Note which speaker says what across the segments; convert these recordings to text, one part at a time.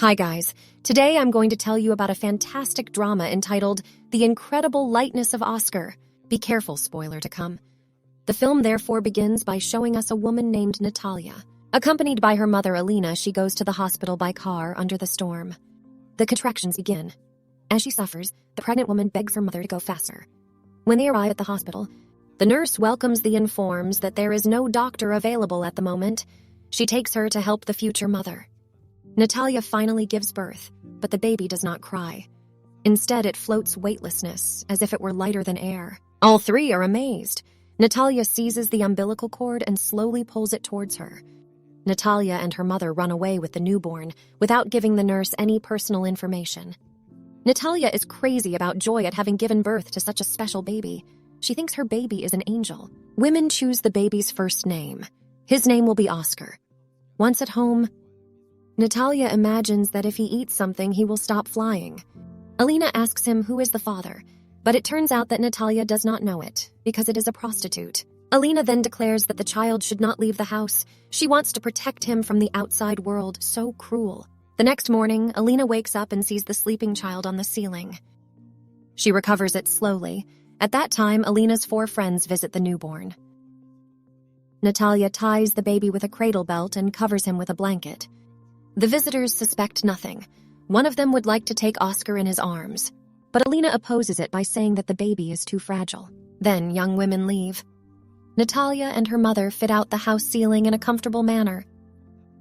Speaker 1: Hi guys, today I'm going to tell you about a fantastic drama entitled The Incredible Lightness of Oscar. Be careful, spoiler to come. The film therefore begins by showing us a woman named Natalia. Accompanied by her mother Alina, she goes to the hospital by car under the storm. The contractions begin. As she suffers, the pregnant woman begs her mother to go faster. When they arrive at the hospital, the nurse welcomes the informs that there is no doctor available at the moment. She takes her to help the future mother. Natalia finally gives birth, but the baby does not cry. Instead, it floats weightlessness, as if it were lighter than air. All three are amazed. Natalia seizes the umbilical cord and slowly pulls it towards her. Natalia and her mother run away with the newborn, without giving the nurse any personal information. Natalia is crazy about joy at having given birth to such a special baby. She thinks her baby is an angel. Women choose the baby's first name. His name will be Oscar. Once at home, Natalia imagines that if he eats something, he will stop flying. Alina asks him who is the father, but it turns out that Natalia does not know it, because it is a prostitute. Alina then declares that the child should not leave the house. She wants to protect him from the outside world, so cruel. The next morning, Alina wakes up and sees the sleeping child on the ceiling. She recovers it slowly. At that time, Alina's 4 friends visit the newborn. Natalia ties the baby with a cradle belt and covers him with a blanket. The visitors suspect nothing. One of them would like to take Oscar in his arms, but Alina opposes it by saying that the baby is too fragile. Then young women leave. Natalia and her mother fit out the house ceiling in a comfortable manner,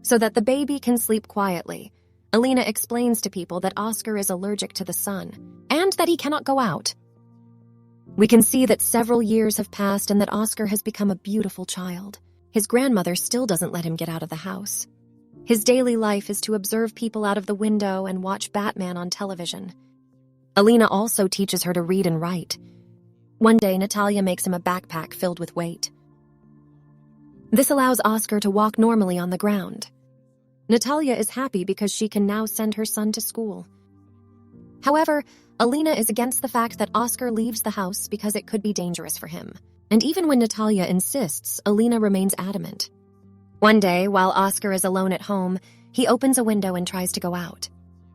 Speaker 1: so that the baby can sleep quietly. Alina explains to people that Oscar is allergic to the sun, and that he cannot go out. We can see that several years have passed and that Oscar has become a beautiful child. His grandmother still doesn't let him get out of the house. His daily life is to observe people out of the window and watch Batman on television. Alina also teaches her to read and write. One day, Natalia makes him a backpack filled with weight. This allows Oscar to walk normally on the ground. Natalia is happy because she can now send her son to school. However, Alina is against the fact that Oscar leaves the house because it could be dangerous for him. And even when Natalia insists, Alina remains adamant. One day, while Oscar is alone at home, he opens a window and tries to go out.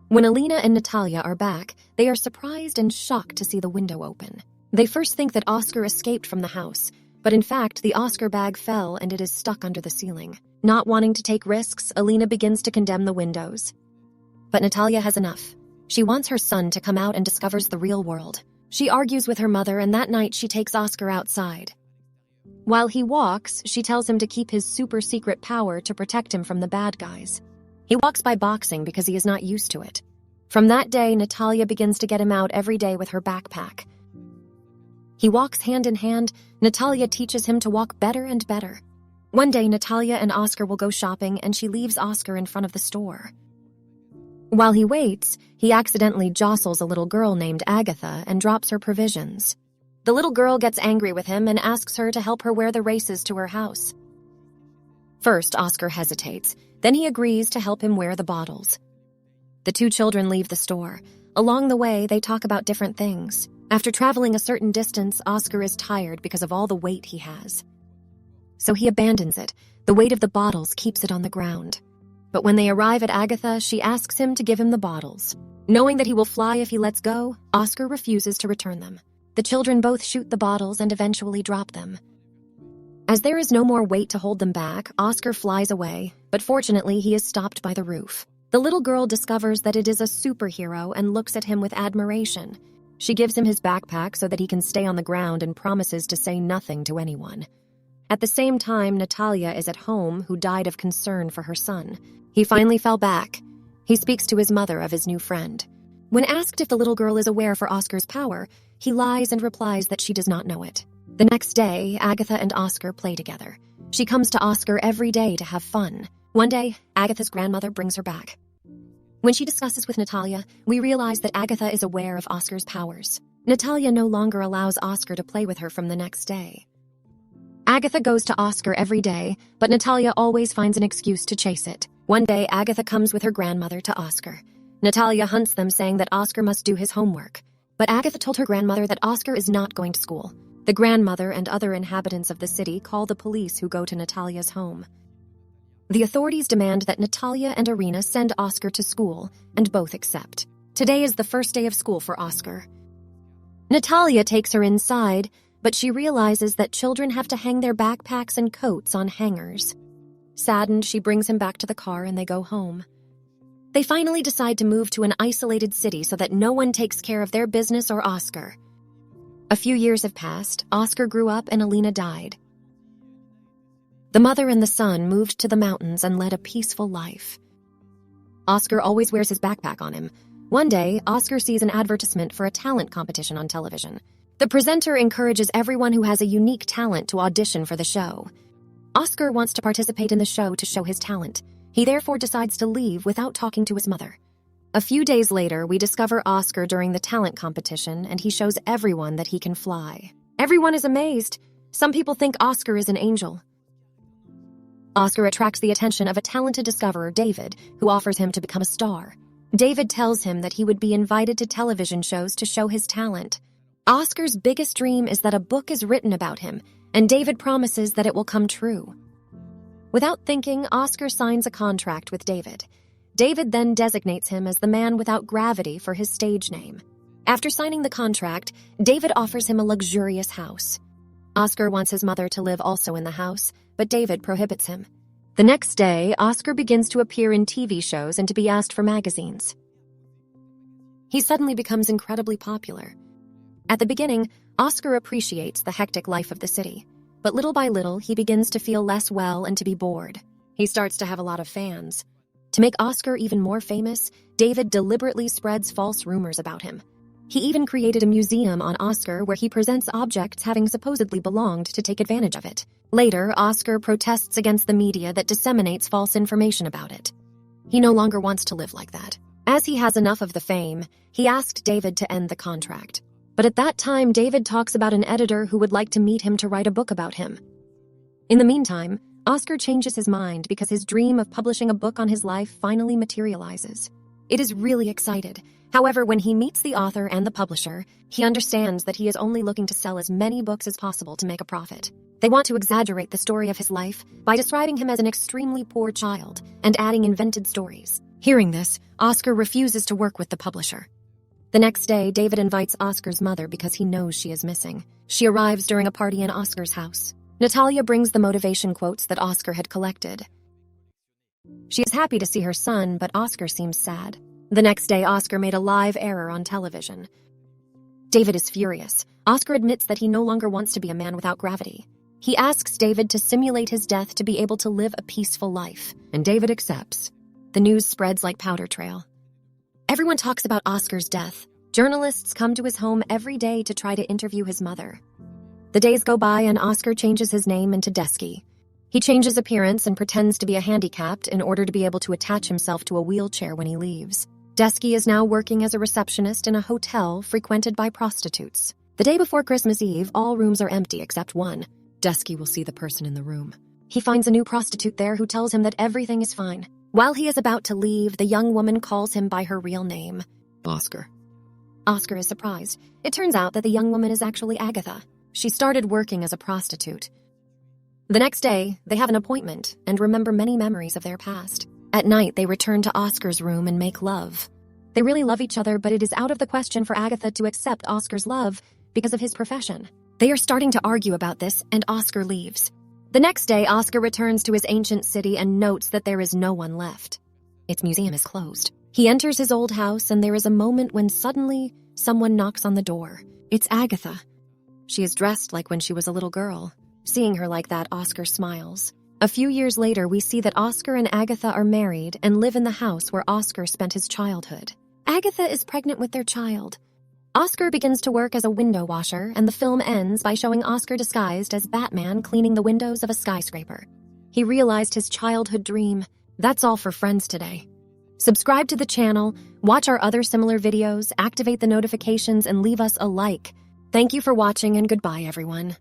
Speaker 1: When Alina and Natalia are back, they are surprised and shocked to see the window open. They first think that Oscar escaped from the house, but in fact, the Oscar bag fell and it is stuck under the ceiling. Not wanting to take risks, Alina begins to condemn the windows. But Natalia has enough. She wants her son to come out and discovers the real world. She argues with her mother, and that night she takes Oscar outside. While he walks, she tells him to keep his super-secret power to protect him from the bad guys. He walks by boxing because he is not used to it. From that day, Natalia begins to get him out every day with her backpack. He walks hand in hand. Natalia teaches him to walk better and better. One day, Natalia and Oscar will go shopping, and she leaves Oscar in front of the store. While he waits, he accidentally jostles a little girl named Agatha and drops her provisions. The little girl gets angry with him and asks her to help her wear the races to her house. First, Oscar hesitates. Then he agrees to help him wear the bottles. The 2 children leave the store. Along the way, they talk about different things. After traveling a certain distance, Oscar is tired because of all the weight he has. So he abandons it. The weight of the bottles keeps it on the ground. But when they arrive at Agatha, she asks him to give him the bottles. Knowing that he will fly if he lets go, Oscar refuses to return them. The children both shoot the bottles and eventually drop them. As there is no more weight to hold them back, Oscar flies away, but fortunately he is stopped by the roof. The little girl discovers that it is a superhero and looks at him with admiration. She gives him his backpack so that he can stay on the ground and promises to say nothing to anyone. At the same time, Natalia is at home, who died of concern for her son. He finally fell back. He speaks to his mother of his new friend. When asked if the little girl is aware for Oscar's power, he lies and replies that she does not know it. The next day, Agatha and Oscar play together. She comes to Oscar every day to have fun. One day, Agatha's grandmother brings her back. When she discusses with Natalia, we realize that Agatha is aware of Oscar's powers. Natalia no longer allows Oscar to play with her from the next day. Agatha goes to Oscar every day, but Natalia always finds an excuse to chase it. One day, Agatha comes with her grandmother to Oscar. Natalia hunts them, saying that Oscar must do his homework. But Agatha told her grandmother that Oscar is not going to school. The grandmother and other inhabitants of the city call the police, who go to Natalia's home. The authorities demand that Natalia and Irina send Oscar to school, and both accept. Today is the first day of school for Oscar. Natalia takes her inside, but she realizes that children have to hang their backpacks and coats on hangers. Saddened, she brings him back to the car and they go home. They finally decide to move to an isolated city so that no one takes care of their business or Oscar. A few years have passed, Oscar grew up and Alina died. The mother and the son moved to the mountains and led a peaceful life. Oscar always wears his backpack on him. One day, Oscar sees an advertisement for a talent competition on television. The presenter encourages everyone who has a unique talent to audition for the show. Oscar wants to participate in the show to show his talent. He therefore decides to leave without talking to his mother. A few days later, we discover Oscar during the talent competition, and he shows everyone that he can fly. Everyone is amazed. Some people think Oscar is an angel. Oscar attracts the attention of a talented discoverer, David, who offers him to become a star. David tells him that he would be invited to television shows to show his talent. Oscar's biggest dream is that a book is written about him, and David promises that it will come true. Without thinking, Oscar signs a contract with David. David then designates him as the man without gravity for his stage name. After signing the contract, David offers him a luxurious house. Oscar wants his mother to live also in the house, but David prohibits him. The next day, Oscar begins to appear in TV shows and to be asked for magazines. He suddenly becomes incredibly popular. At the beginning, Oscar appreciates the hectic life of the city, but little by little, he begins to feel less well and to be bored. He starts to have a lot of fans. To make Oscar even more famous, David deliberately spreads false rumors about him. He even created a museum on Oscar where he presents objects having supposedly belonged to take advantage of it. Later, Oscar protests against the media that disseminates false information about it. He no longer wants to live like that. As he has enough of the fame, he asked David to end the contract. But at that time, David talks about an editor who would like to meet him to write a book about him. In the meantime, Oscar changes his mind because his dream of publishing a book on his life finally materializes. It is really excited. However, when he meets the author and the publisher, he understands that he is only looking to sell as many books as possible to make a profit. They want to exaggerate the story of his life by describing him as an extremely poor child and adding invented stories. Hearing this, Oscar refuses to work with the publisher. The next day, David invites Oscar's mother because he knows she is missing. She arrives during a party in Oscar's house. Natalia brings the motivation quotes that Oscar had collected. She is happy to see her son, but Oscar seems sad. The next day, Oscar made a live error on television. David is furious. Oscar admits that he no longer wants to be a man without gravity. He asks David to simulate his death to be able to live a peaceful life, and David accepts. The news spreads like powder trail. Everyone talks about Oscar's death. Journalists come to his home every day to try to interview his mother. The days go by and Oscar changes his name into Desky. He changes appearance and pretends to be a handicapped in order to be able to attach himself to a wheelchair when he leaves. Desky is now working as a receptionist in a hotel frequented by prostitutes. The day before Christmas Eve, all rooms are empty except one. Desky will see the person in the room. He finds a new prostitute there who tells him that everything is fine. While he is about to leave, the young woman calls him by her real name, Oscar. Oscar is surprised. It turns out that the young woman is actually Agatha. She started working as a prostitute. The next day, they have an appointment and remember many memories of their past. At night, they return to Oscar's room and make love. They really love each other, but it is out of the question for Agatha to accept Oscar's love because of his profession. They are starting to argue about this, and Oscar leaves. The next day, Oscar returns to his ancient city and notes that there is no one left. Its museum is closed. He enters his old house, and there is a moment when suddenly someone knocks on the door. It's Agatha. She is dressed like when she was a little girl. Seeing her like that, Oscar smiles. A few years later, we see that Oscar and Agatha are married and live in the house where Oscar spent his childhood. Agatha is pregnant with their child. Oscar begins to work as a window washer, and the film ends by showing Oscar disguised as Batman cleaning the windows of a skyscraper. He realized his childhood dream. That's all for Friends today. Subscribe to the channel, watch our other similar videos, activate the notifications, and leave us a like. Thank you for watching, and goodbye, everyone.